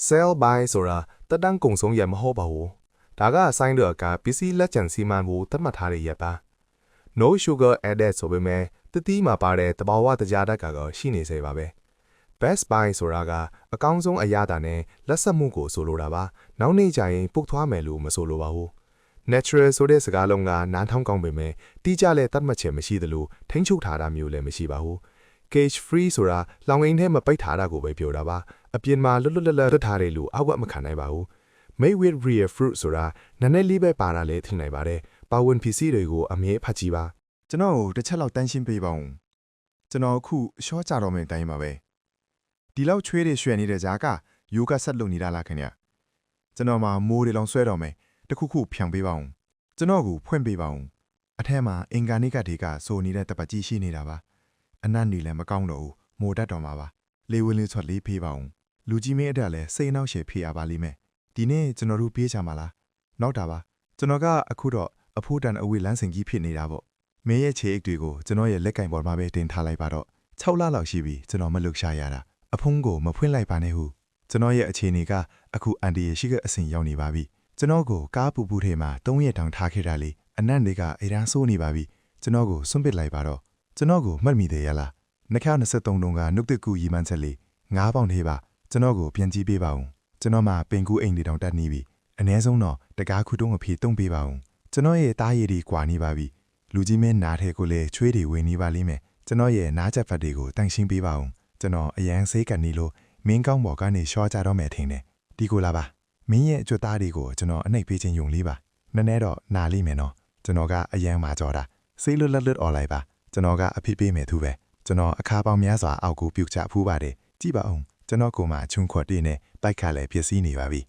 sell buy ဆိုတာတက်တန်းကုံဆုံးရမဟုတ်ပါဘူးဒါကအဆိုင်တော့ကပစ္စည်းလက်ကျန်စီမံဖို့သတ်မှတ်ထားတဲ့ရက်ပါ no sugar added ဆိုပေမဲ့တတိမှာပါတဲ့တဘာဝတရားဓာတ်ကတော့ရှိနေစေပါပဲ best buy ဆိုတာကအကောင်းဆုံးအရာတာနဲ့လက်ဆက်မှုကိုဆိုလိုတာပါနောက်နေ့ကျရင်ပုတ်သွားမယ်လို့မဆိုလိုပါဘူး natural ဆိုတဲ့စကားလုံးကနားထောင်ကောင်းပေမဲ့တိကျတဲ့သတ်မှတ်ချက်မရှိသလိုထိန်းချုပ်ထားတာမျိုးလည်းမရှိပါဘူး cage free ဆိုတာလောင်ငင်းထဲမပိတ်ထားတာကိုပဲပြောတာပါအပြင်မှာလွတ်လွတ်လပ်လပ်ထားတယ်လို့အောက်ဝက်မခံနိုင်ပါဘူး made with real fruit ဆိုတာနည်းနည်းလေးပဲပါတာလည်းထင်နိုင်ပါတယ်ပါဝင်ပစ္စည်းတွေကိုအမြဲဖတ်ကြည့်ပါ ကျွန်တော်ကိုတစ်ချက်လောက်တန်းရှင်းပေးပါဦးကျွန်တော်အခုရှော့ကြတော့မယ်တိုင်းပါပဲဒီလောက်ချွေးတွေရွှဲနေတဲ့ကြားကယိုဂဆက်လုပ်နေတာလားခင်ဗျကျွန်တော်မှာမိုးတွေလောင်ဆွဲတော့မယ်တခုခုဖြန့်ပေးပါဦးကျွန်တော်ကိုဖွင့်ပေးပါဦးအထက်မှာအင်္ဂါနိကတွေကစိုးနေတဲ့တပတ်ကြီးရှိနေတာပါအနတ်နေလည်းမကောင်းတော့ဘူးမိုးတတ်တော်မှာပါလေဝင်လေးချော်လေးဖေးပါဦးလူကြီးမင်းအတက်လည်းစိတ်နှောက်ရှည်ဖေးရပါလိမ့်မယ်ဒီနေ့ကျွန်တော်တို့ပြေးချမှာလားနောက်တာပါကျွန်တော်ကအခုတော့အဖိုးတန်အဝေးလမ်းစဉ်ကြီးဖြစ်နေတာပေါ့မင်းရဲ့ခြေအိတ်တွေကိုကျွန်တော်ရဲ့လက်ကင်ပေါ်မှာပဲတင်ထားလိုက်ပါတော့6လလောက်ရှိပြီကျွန်တော်မလွတ်ရှာရတာအဖုံးကိုမဖွင့်လိုက်ပါနဲ့ဟုကျွန်တော်ရဲ့အခြေအနေကအခုအန်တီရဲ့ရှိကအဆင်ရောက်နေပါပြီကျွန်တော်ကိုကားပူပူထဲမှာ3ရက်တောင်ထားခဲ့တာလေအနတ်တွေကအိမ်ရန်ဆိုးနေပါပြီကျွန်တော်ကိုစွန့်ပစ်လိုက်ပါတော့ကျွန်တော်ကိုမှတ်မိတယ်ရလား2023တုန်းကနှုတ်တကူရီမန်းချက်လေး9ပေါင်သေးပါကျွန်တော်ကိုပြန်ကြည့်ပေးပါဦးကျွန်တော်မှပင်ကူအိမ်တွေတောင်တက်နေပြီအ ਨੇ ဆုံးတော့တကားခုတုံးအဖေတုံးပေးပါဦးကျွန်တော်ရဲ့တားရည်တွေကွာနေပါပြီလူကြီးမင်းနားထဲကိုလည်းချွေးတွေဝင်နေပါလိမ့်မယ်ကျွန်တော်ရဲ့နားချက်ဖတ်တွေကိုတန့်ရှင်းပေးပါဦးကျွန်တော်အရန်ဆေးကန်နေလို့မင်းကောင်းပေါ်ကနေရှော့ကြတော့မယ်ထင်တယ်ဒီကိုလာပါမင်းရဲ့အကျွတ်သားတွေကိုကျွန်တော်အနှိပ်ပေးခြင်းယုံလေးပါနည်းနည်းတော့နာလိမ့်မယ်နော်ကျွန်တော်ကအရန်မာကြော်တာဆေးလွတ်လွတ်អော်လိုက်ပါကျွန်တော်ကအဖိပေးမယ်သူပဲကျွန်တော်အခါပေါင်းများစွာအောက်ကိုပြုတ်ချဖူးပါတယ်ကြည့်ပါဦးကျွန်တော်ကိုမှချုံခွတ်တေးနဲ့တိုက်ခါလဲဖြစ်စည်းနေပါပြီ